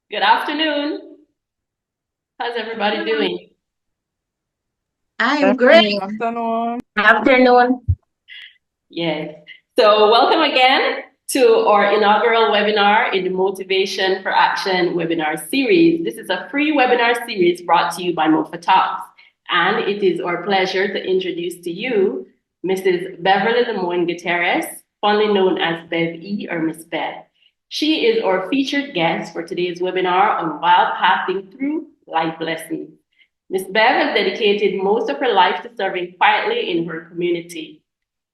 Good afternoon. How's everybody doing? I am great. Good afternoon. Afternoon. Yes. So, welcome again to our inaugural webinar in the Motivation for Action webinar series. This is a free webinar series brought to you by Mofa Talks. And it is our pleasure to introduce to you Mrs. Beverly Lemoine Gutierrez, fondly known as Bev E or Miss Bev. She is our featured guest for today's webinar on wild passing through life lessons. Miss Bev has dedicated most of her life to serving quietly in her community.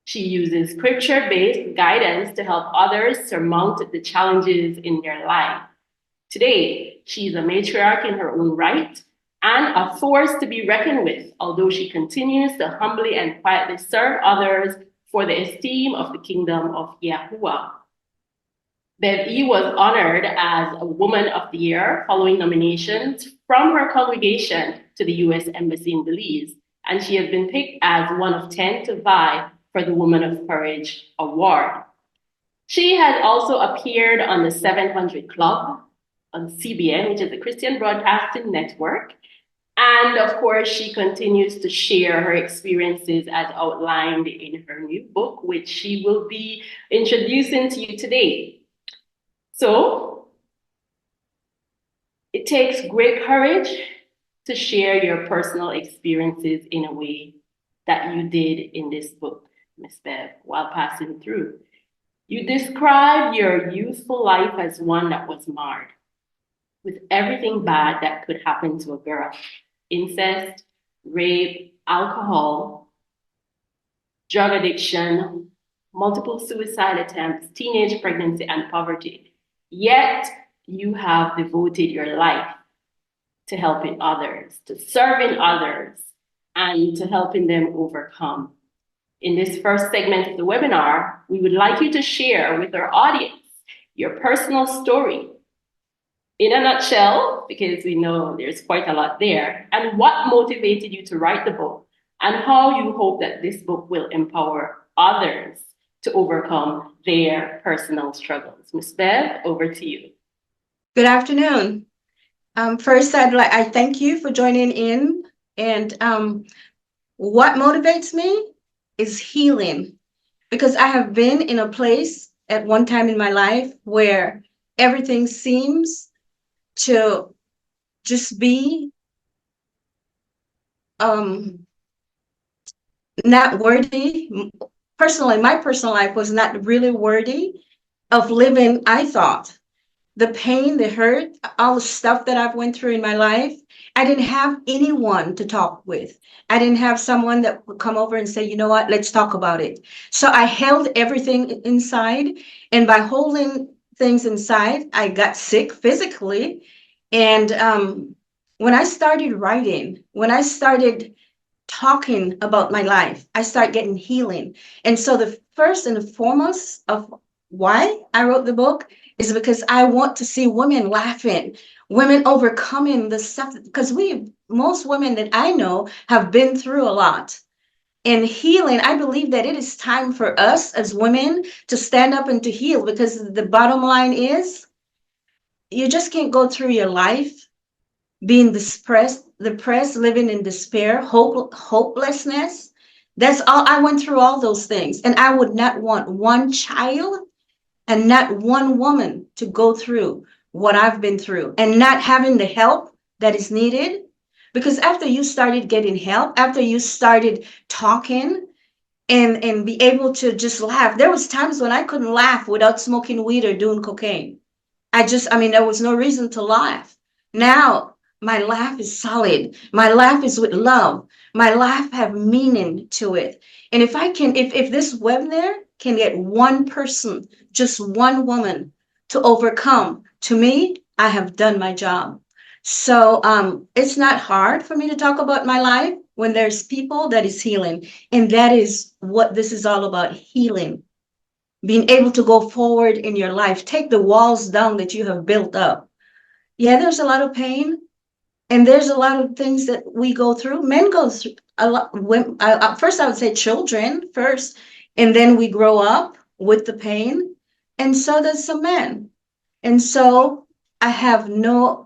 She uses scripture based guidance to help others surmount the challenges in their life. Today, she's a matriarch in her own right and a force to be reckoned with, although she continues to humbly and quietly serve others for the esteem of the kingdom of Yahuwah. Bev E was honored as a Woman of the Year following nominations from her congregation to the U.S. Embassy in Belize, and she has been picked as one of 10 to vie for the Woman of Courage Award. She has also appeared on the 700 Club on CBN, which is the Christian Broadcasting Network. And of course, she continues to share her experiences as outlined in her new book, which she will be introducing to you today. So it takes great courage to share your personal experiences in a way that you did in this book, Miss Bev, while passing through. You describe your youthful life as one that was marred with everything bad that could happen to a girl: incest, rape, alcohol, drug addiction, multiple suicide attempts, teenage pregnancy, and poverty. Yet you have devoted your life to helping others, to serving others, and to helping them overcome. In this first segment of the webinar, we would like you to share with our audience your personal story in a nutshell, because we know there's quite a lot there, and what motivated you to write the book, and how you hope that this book will empower others to overcome their personal struggles. Ms. Bev, over to you. Good afternoon. First, I thank you for joining in. And what motivates me is healing, because I have been in a place at one time in my life where everything seems to just be um, not worthy. Personally, my personal life was not really worthy of living, I thought. The pain, the hurt, all the stuff that I've went through in my life, I didn't have anyone to talk with. I didn't have someone that would come over and say, you know what, let's talk about it. So I held everything inside. And by holding things inside, I got sick physically. And when I started writing, when I started talking about my life, I started getting healing. And so the first and the foremost of why I wrote the book is because I want to see women laughing, women overcoming the stuff, because most women that I know have been through a lot. In healing, I believe that it is time for us as women to stand up and to heal, because the bottom line is you just can't go through your life being depressed, living in despair, hopelessness. That's all. I went through all those things, and I would not want one child and not one woman to go through what I've been through and not having the help that is needed. Because after you started getting help, after you started talking and be able to just laugh, there was times when I couldn't laugh without smoking weed or doing cocaine. There was no reason to laugh. Now, my laugh is solid. My laugh is with love. My laugh have meaning to it. And if this webinar can get one person, just one woman to overcome, to me, I have done my job. So it's not hard for me to talk about my life when there's people that is healing. And that is what this is all about, healing, being able to go forward in your life, take the walls down that you have built up. Yeah, there's a lot of pain, and there's a lot of things that we go through. Men go through a lot. First, I would say children first, and then we grow up with the pain, and so does some men. And so I have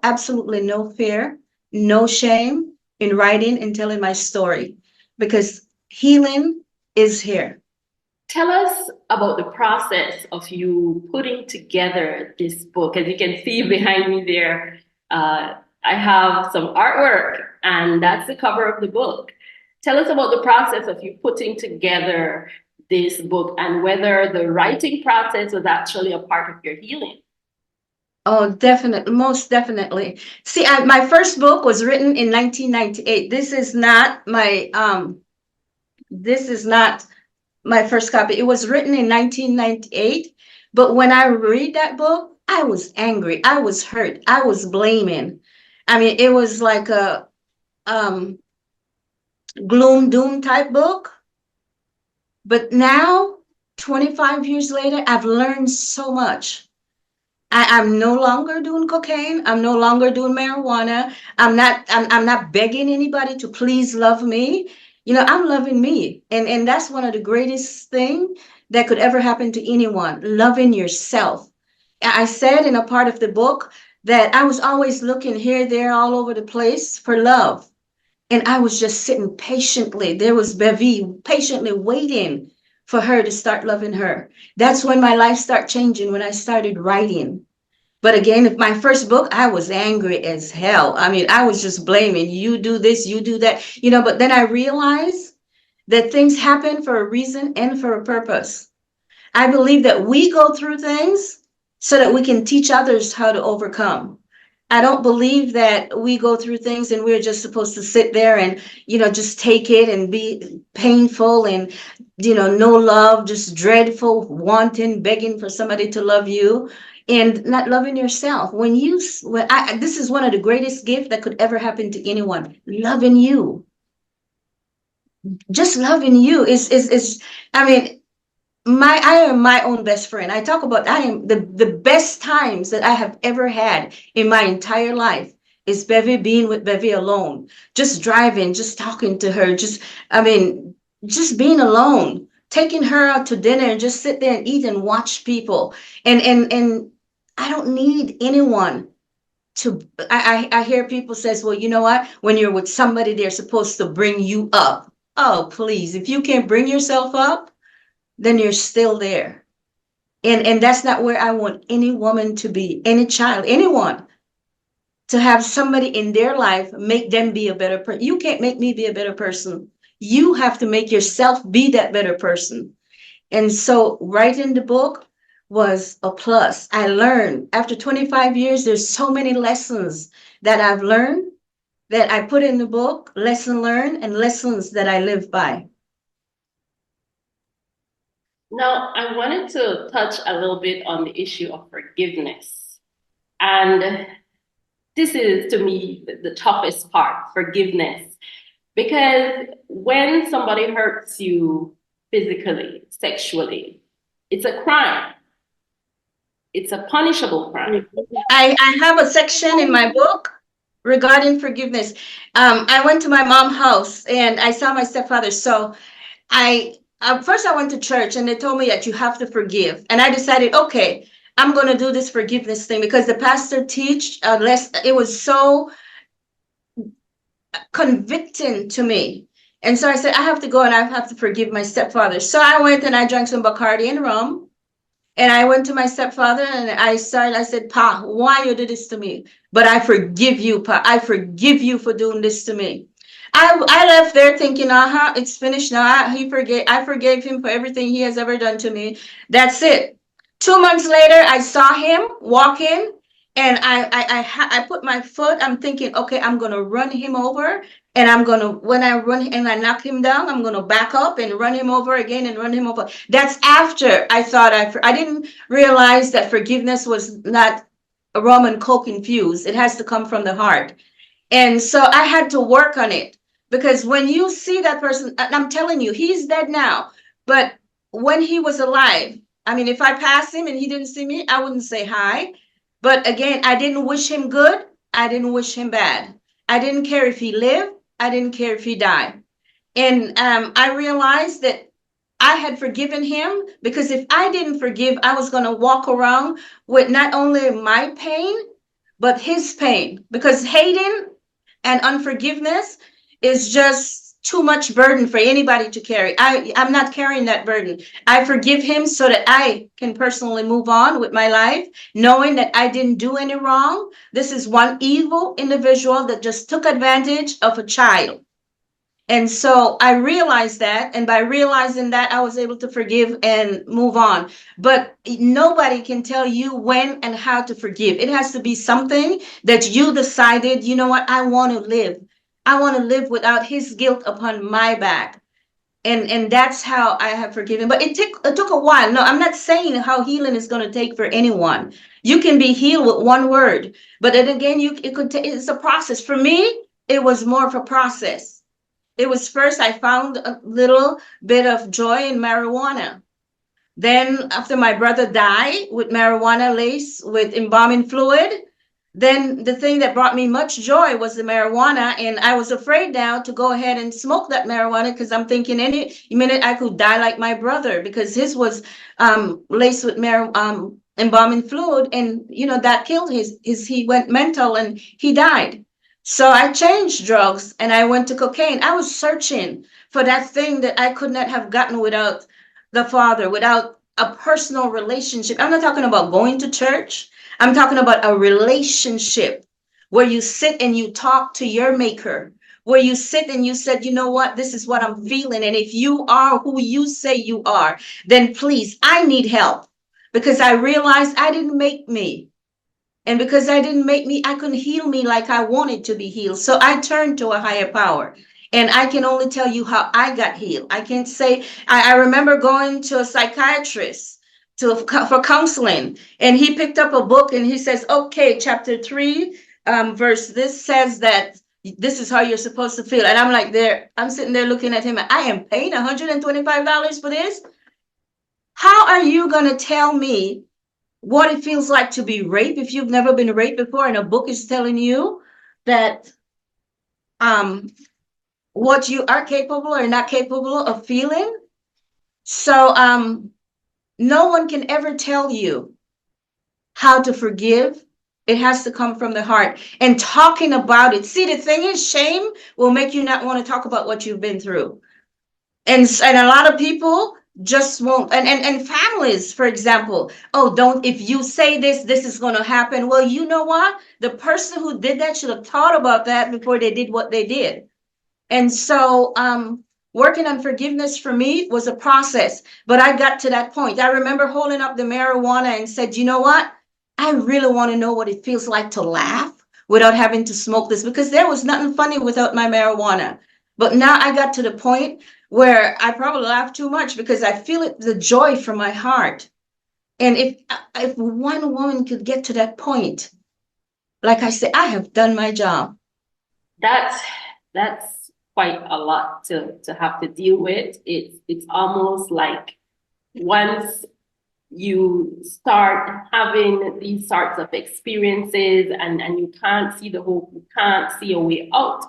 absolutely no fear, no shame in writing and telling my story because healing is here. Tell us about the process of you putting together this book. As you can see behind me there, I have some artwork, and that's the cover of the book. Tell us about the process of you putting together this book and whether the writing process was actually a part of your healing. Oh, definitely, most definitely. See, my first book was written in 1998. This is not my first copy. It was written in 1998, but when I read that book, I was angry, I was hurt, I was blaming. I mean, it was like a um gloom doom type book. But now, 25 years later, I've learned so much. I'm no longer doing cocaine. I'm no longer doing marijuana. I'm not begging anybody to please love me. I'm loving me. And that's one of the greatest thing that could ever happen to anyone, loving yourself. I said in a part of the book that I was always looking here, there, all over the place for love. And I was just sitting patiently. There was Bevi patiently waiting for her to start loving her. That's when my life started changing, when I started writing. But again, if my first book, I was angry as hell. I mean, I was just blaming you do this, you do that, but then I realized that things happen for a reason and for a purpose. I believe that we go through things so that we can teach others how to overcome. I don't believe that we go through things and we're just supposed to sit there and, just take it and be painful and, no love, just dreadful, wanting, begging for somebody to love you and not loving yourself. This is one of the greatest gifts that could ever happen to anyone, loving you. Just loving you is I mean, I am my own best friend. I talk about I am the best times that I have ever had in my entire life is Bevy being with Bevy alone, just driving, just talking to her, just being alone, taking her out to dinner and just sit there and eat and watch people. And I don't need anyone to I hear people says, well, you know what? When you're with somebody, they're supposed to bring you up. Oh, please, if you can't bring yourself up, then you're still there. And that's not where I want any woman to be, any child, anyone, to have somebody in their life make them be a better person. You can't make me be a better person. You have to make yourself be that better person. And so writing the book was a plus. I learned after 25 years, there's so many lessons that I've learned that I put in the book, lesson learned and lessons that I live by. Now, I wanted to touch a little bit on the issue of forgiveness. And this is, to me, the toughest part, forgiveness. Because when somebody hurts you physically, sexually, it's a crime. It's a punishable crime. I have a section in my book regarding forgiveness. I went to my mom's house and I saw my stepfather. So first I went to church and they told me that you have to forgive. And I decided, okay, I'm going to do this forgiveness thing because the pastor teach less. It was so convicting to me. And so I said, I have to go and I have to forgive my stepfather. So I went and I drank some Bacardi and rum. And I went to my stepfather and I said, Pa, why you do this to me? But I forgive you, Pa. I forgive you for doing this to me. I left there thinking, it's finished now. I forgave him for everything he has ever done to me. That's it. 2 months later, I saw him walking and I put my foot, I'm thinking, okay, I'm going to run him over. And when I run and I knock him down, I'm going to back up and run him over again and run him over. That's after I thought I didn't realize that forgiveness was not a rum and coke infused. It has to come from the heart. And so I had to work on it because when you see that person, I'm telling you, he's dead now. But when he was alive, I mean, if I passed him and he didn't see me, I wouldn't say hi. But again, I didn't wish him good. I didn't wish him bad. I didn't care if he lived. I didn't care if he died. And I realized that I had forgiven him because if I didn't forgive, I was going to walk around with not only my pain, but his pain, because hating and unforgiveness is just too much burden for anybody to carry. I'm not carrying that burden. I forgive him so that I can personally move on with my life, knowing that I didn't do any wrong. This is one evil individual that just took advantage of a child. And so I realized that, and by realizing that, I was able to forgive and move on. But nobody can tell you when and how to forgive. It has to be something that you decided, you know what, I want to live. I want to live without his guilt upon my back. And that's how I have forgiven. But it took a while. No, I'm not saying how healing is going to take for anyone. You can be healed with one word, but then again, it's a process. For me, it was more of a process. It was first I found a little bit of joy in marijuana. Then after my brother died with marijuana laced with embalming fluid, then the thing that brought me much joy was the marijuana. And I was afraid now to go ahead and smoke that marijuana because I'm thinking any minute I could die like my brother, because his was laced with embalming fluid. And, that killed he went mental and he died. So I changed drugs and I went to cocaine. I was searching for that thing that I could not have gotten without the Father, without a personal relationship. I'm not talking about going to church. I'm talking about a relationship where you sit and you talk to your maker, where you sit and you said, you know what, this is what I'm feeling. And if you are who you say you are, then please, I need help, because I realized I didn't make me. And because I didn't make me, I couldn't heal me like I wanted to be healed. So I turned to a higher power. And I can only tell you how I got healed. I can't say, I remember going to a psychiatrist for counseling, and he picked up a book and he says, okay, chapter 3, verse this says that this is how you're supposed to feel. And I'm like, I'm sitting there looking at him, and I am paying $125 for this. How are you going to tell me what it feels like to be raped if you've never been raped before, and a book is telling you that um what you are capable or not capable of feeling? So no one can ever tell you how to forgive. It has to come from the heart, and talking about it. See, the thing is, shame will make you not want to talk about what you've been through. And a lot of people just won't. And families, for example, oh, don't, if you say this is going to happen. Well, you know what, the person who did that should have thought about that before they did what they did. And so working on forgiveness for me was a process, but I got to that point. I remember holding up the marijuana and said, you know what, I really want to know what it feels like to laugh without having to smoke this, because there was nothing funny without my marijuana. But now I got to the point where I probably laugh too much because I feel it, the joy from my heart. And if one woman could get to that point, like I said, I have done my job. That's quite a lot to have to deal with. It's almost like once you start having these sorts of experiences and you can't see the hope, you can't see a way out,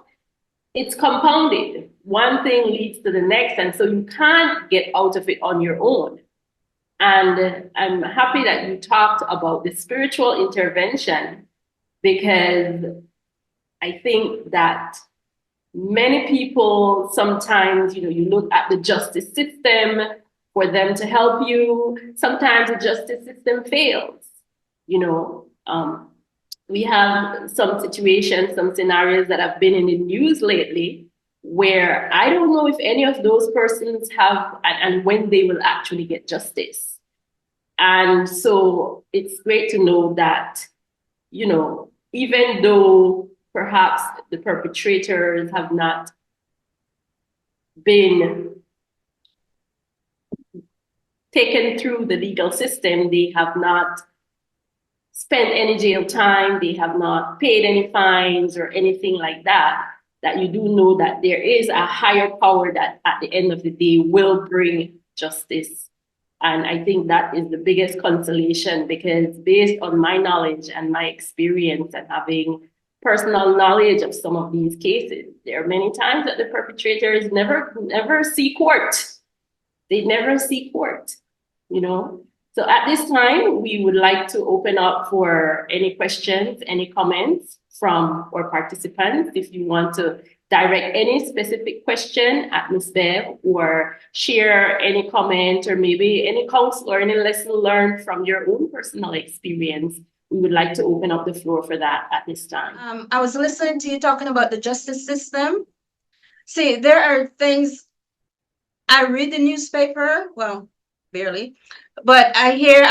it's compounded. One thing leads to the next, and so you can't get out of it on your own. And I'm happy that you talked about the spiritual intervention, because I think that many people sometimes, you look at the justice system for them to help you. Sometimes the justice system fails. We have some situations, some scenarios that have been in the news lately where I don't know if any of those persons have, and when they will actually get justice. And so it's great to know that, even though perhaps the perpetrators have not been taken through the legal system, they have not spent any jail time, they have not paid any fines or anything like that, that you do know that there is a higher power that at the end of the day will bring justice. And I think that is the biggest consolation, because based on my knowledge and my experience and having personal knowledge of some of these cases, there are many times that the perpetrators never see court. They never see court, So at this time, we would like to open up for any questions, any comments from our participants. If you want to direct any specific question at Ms. Bev or share any comment or maybe any counsel or any lesson learned from your own personal experience, we would like to open up the floor for that at this time. I was listening to you talking about the justice system. See, there are things I read the newspaper, well, barely, but I hear,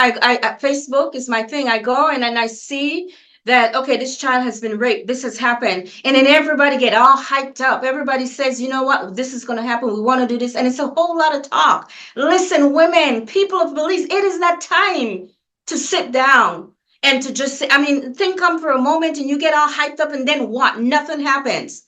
Facebook is my thing. I go and then I see that, okay, this child has been raped, this has happened. And then everybody get all hyped up. Everybody says, you know what, this is going to happen. We want to do this. And it's a whole lot of talk. Listen, women, people of belief, it is not time to sit down and to just say, I mean, think come for a moment and you get all hyped up and then what? Nothing happens.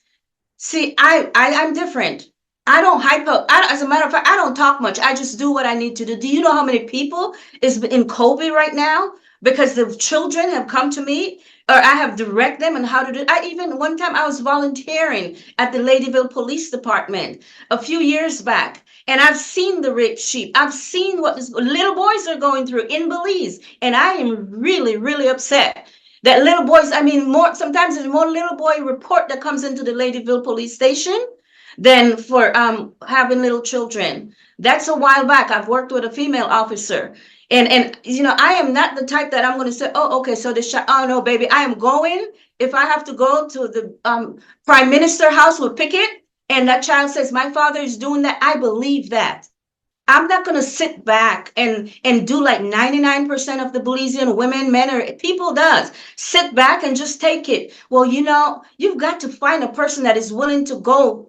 See, I'm different. I don't hype up. As a matter of fact, I don't talk much. I just do what I need to do. Do you know how many people is in COVID right now? Because the children have come to me, or I have direct them on how to do it. I even one time I was volunteering at the Ladyville Police Department a few years back, and I've seen the rape sheep. I've seen what little boys are going through in Belize, and I am really, really upset that little boys. I mean, more sometimes there's more little boy report that comes into the Ladyville Police Station than for having little children. That's a while back. I've worked with a female officer. And you know, I am not the type that I'm going to say, oh, okay, so this oh no, baby, I am going. If I have to go to the prime minister house with picket, and that child says my father is doing that, I believe that. I'm not going to sit back and do like 99% of the Belizean women, men, or people does. Sit back and just take it. Well, you know, you've got to find a person that is willing to go,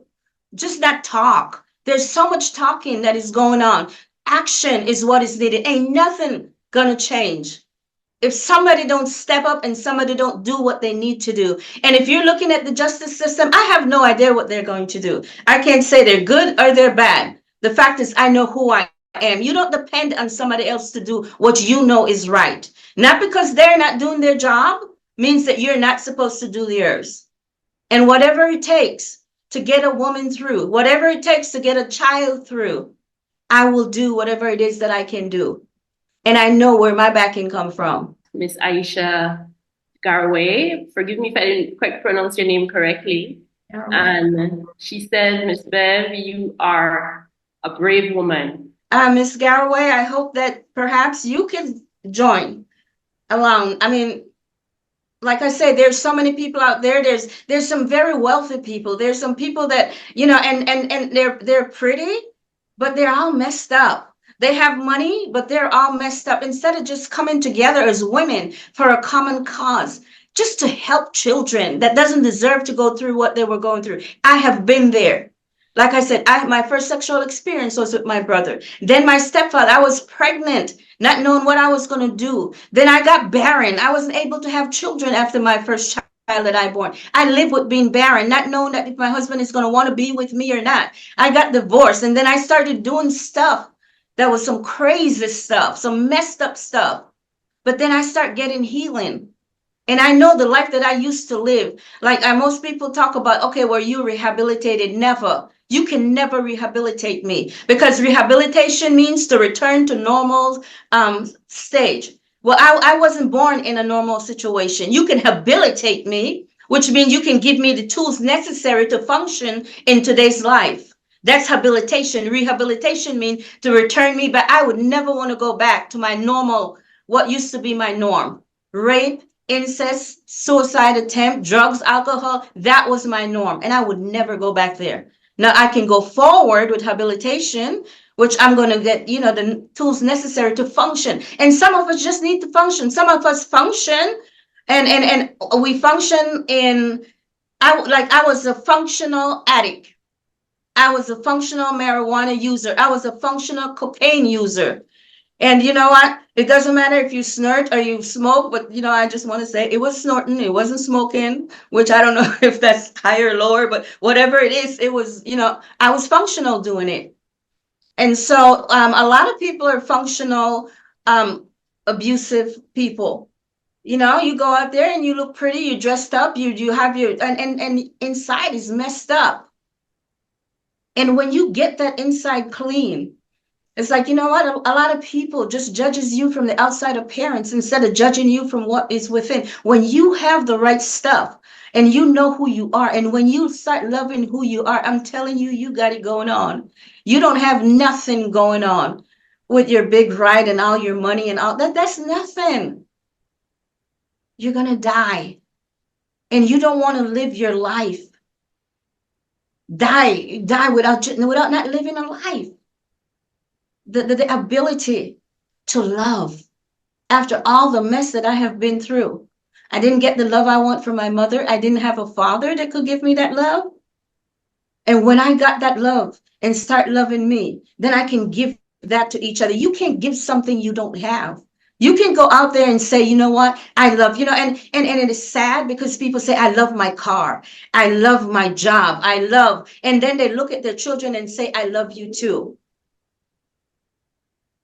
just not talk. There's so much talking that is going on. Action is what is needed. Ain't nothing gonna change if somebody don't step up and somebody don't do what they need to do. And if you're looking at the justice system, I have no idea what they're going to do. I can't say they're good or they're bad. The fact is, I know who I am. You don't depend on somebody else to do what you know is right. Not because they're not doing their job means that you're not supposed to do yours. And whatever it takes to get a woman through, whatever it takes to get a child through, I will do whatever it is that I can do. And I know where my backing come from. Miss Aisha Garway, forgive me if I didn't quite pronounce your name correctly. And she said, Miss Bev, you are a brave woman. Miss Garway, I hope that perhaps you can join along. I mean, like I say, there's so many people out there. There's some very wealthy people. There's some people that, you know, and they're pretty, but they're all messed up. They have money, but they're all messed up. Instead of just coming together as women for a common cause, just to help children that doesn't deserve to go through what they were going through. I have been there. Like I said, my first sexual experience was with my brother. Then my stepfather, I was pregnant, not knowing what I was going to do. Then I got barren. I wasn't able to have children after my first child that I born. I lived with being barren, not knowing that if my husband is going to want to be with me or not. I got divorced, and then I started doing stuff that was some crazy stuff, some messed up stuff. But then I start getting healing. And I know the life that I used to live. Like most people talk about, okay, were you rehabilitated? Never. You can never rehabilitate me, because rehabilitation means to return to normal stage. Well, I wasn't born in a normal situation. You can habilitate me, which means you can give me the tools necessary to function in today's life. That's habilitation. Rehabilitation means to return me, but I would never want to go back to my normal, what used to be my norm. Rape, incest, suicide attempt, drugs, alcohol, that was my norm. And I would never go back there. Now I can go forward with habilitation, which I'm going to get, you know, the tools necessary to function. And some of us just need to function. Some of us function and we function in, I was a functional addict. I was a functional marijuana user. I was a functional cocaine user. And you know what? It doesn't matter if you snort or you smoke, but you know, I just want to say it was snorting, it wasn't smoking, which I don't know if that's higher or lower, but whatever it is, it was, you know, I was functional doing it. And so a lot of people are functional, abusive people. You know, you go out there and you look pretty, you dressed up, you have your, and inside is messed up. And when you get that inside clean, It's like, you know what? A lot of people just judges you from the outside appearance instead of judging you from what is within. When you have the right stuff and you know who you are, and when you start loving who you are, I'm telling you, you got it going on. You don't have nothing going on with your big ride and all your money and all that. That's nothing. You're gonna die. And you don't want to live your life. Die without not living a life. The ability to love after all the mess that I have been through. I didn't get the love I want from my mother. I didn't have a father that could give me that love. And when I got that love and start loving me, then I can give that to each other. You can't give something you don't have. You can go out there and say, you know what, I love, and it is sad because people say, I love my car. I love my job. I love, and then they look at their children and say, I love you too.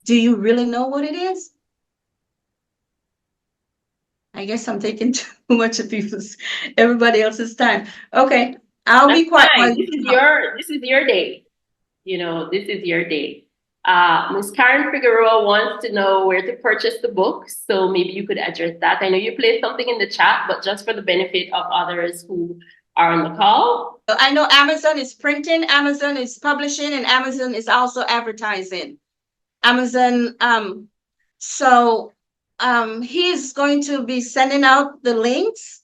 Do you really know what it is? I guess I'm taking too much of everybody else's time. Okay, I'll That's be quiet while fine. you talk. This is your day. This is your day. Ms. Karen Figueroa wants to know where to purchase the book, so maybe you could address that. I know you placed something in the chat, but just for the benefit of others who are on the call. I know Amazon is printing, Amazon is publishing, and Amazon is also advertising. Amazon, he's going to be sending out the links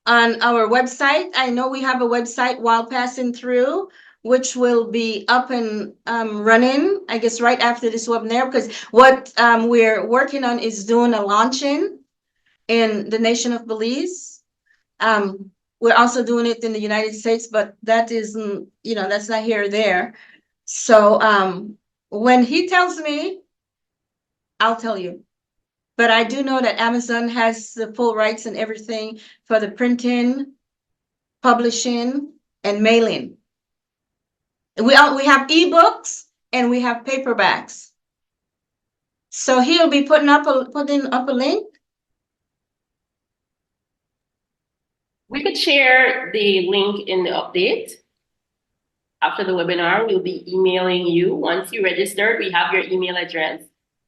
on our website. I know we have a website while passing through, which will be up and running, I guess, right after this webinar, because what we're working on is doing a launching in the nation of Belize. We're also doing it in the United States, but that isn't, that's not here or there. So when he tells me, I'll tell you. But I do know that Amazon has the full rights and everything for the printing, publishing, and mailing. We have ebooks and we have paperbacks. So he'll be putting up a link. We could share the link in the update. After the webinar, we'll be emailing you. Once you registered, we have your email address.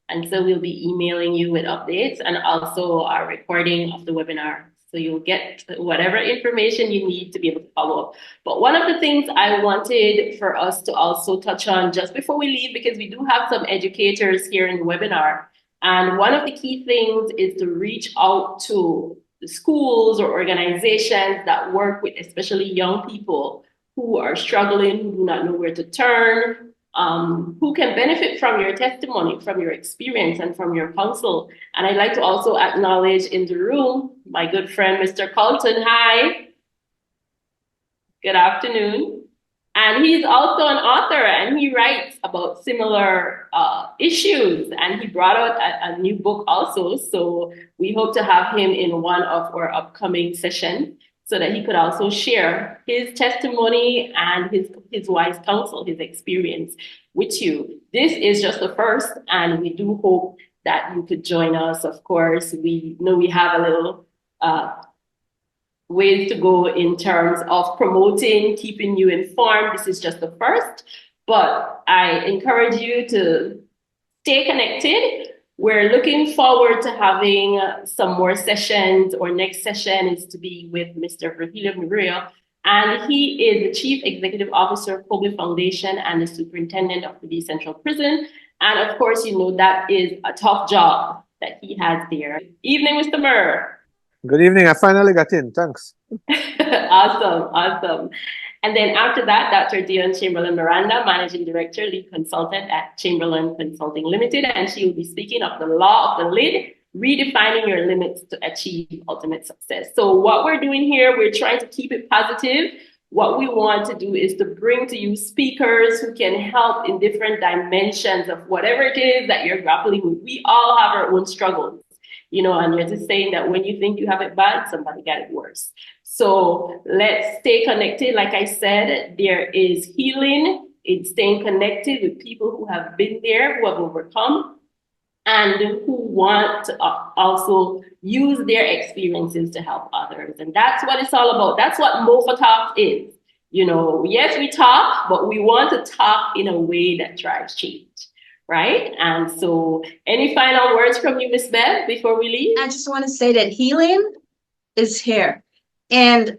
And so we'll be emailing you with updates and also our recording of the webinar. So you'll get whatever information you need to be able to follow up. But one of the things I wanted for us to also touch on just before we leave, because we do have some educators here in the webinar, and one of the key things is to reach out to the schools or organizations that work with especially young people who are struggling, who do not know where to turn, who can benefit from your testimony, from your experience, and from your counsel. And I'd like to also acknowledge in the room my good friend, Mr. Colton. Hi. Good afternoon. And he's also an author, and he writes about similar issues. And he brought out a new book also. So we hope to have him in one of our upcoming sessions, so that he could also share his testimony and his wise counsel, his experience with you. This is just the first, and we do hope that you could join us. Of course, we know we have a little ways to go in terms of promoting, keeping you informed. This is just the first, but I encourage you to stay connected. We're looking forward to having some more sessions. Our next session is to be with Mr. Virgilio Murillo, and he is the Chief Executive Officer of Kobe Foundation and the Superintendent of the Central Prison. And of course, that is a tough job that he has there. Evening, Mr. Murr. Good evening. I finally got in. Thanks. Awesome. And then after that, Dr. Dion Chamberlain Miranda, Managing Director, Lead Consultant at Chamberlain Consulting Limited, and she will be speaking of the law of the lid, redefining your limits to achieve ultimate success. So what we're doing here, we're trying to keep it positive. What we want to do is to bring to you speakers who can help in different dimensions of whatever it is that you're grappling with. We all have our own struggles, and you're just saying that when you think you have it bad, somebody got it worse. So let's stay connected. Like I said, there is healing in staying connected with people who have been there, who have overcome, and who want to also use their experiences to help others. And that's what it's all about. That's what MOFA Talk is. Yes, we talk, but we want to talk in a way that drives change, right? And so any final words from you, Miss Bev, before we leave? I just want to say that healing is here. And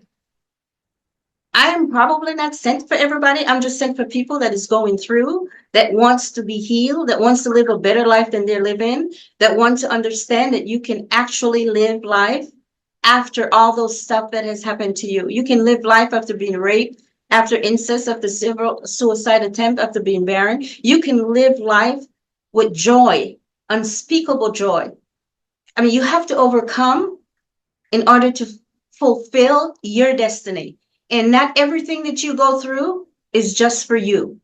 I am probably not sent for everybody. I'm just sent for people that is going through, that wants to be healed, that wants to live a better life than they're living, that want to understand that you can actually live life after all those stuff that has happened to you. You can live life after being raped, after incest, after several suicide attempts, after being barren. You can live life with joy, unspeakable joy. I mean, you have to overcome in order to fulfill your destiny. And not everything that you go through is just for you.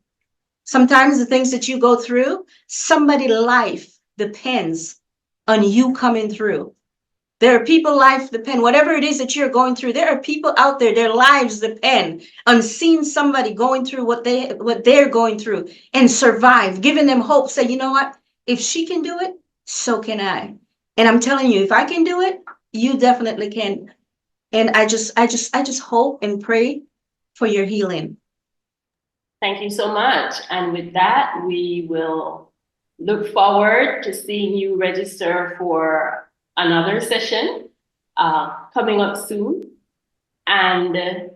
Sometimes the things that you go through, somebody's life depends on you coming through. There are people life depend, whatever it is that you're going through, there are people out there, their lives depend on seeing somebody going through what they're going through and survive, giving them hope. Say, you know what? If she can do it, so can I. And I'm telling you, if I can do it, you definitely can. And I just hope and pray for your healing. Thank you so much. And with that, we will look forward to seeing you register for another session coming up soon. And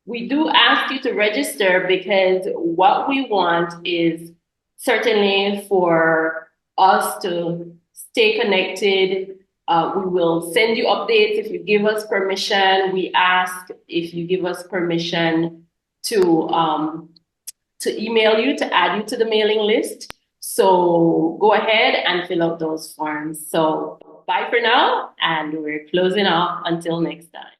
we do ask you to register because what we want is certainly for us to stay connected. We will send you updates if you give us permission. We ask if you give us permission to email you, to add you to the mailing list. So go ahead and fill out those forms. So bye for now, and we're closing off until next time.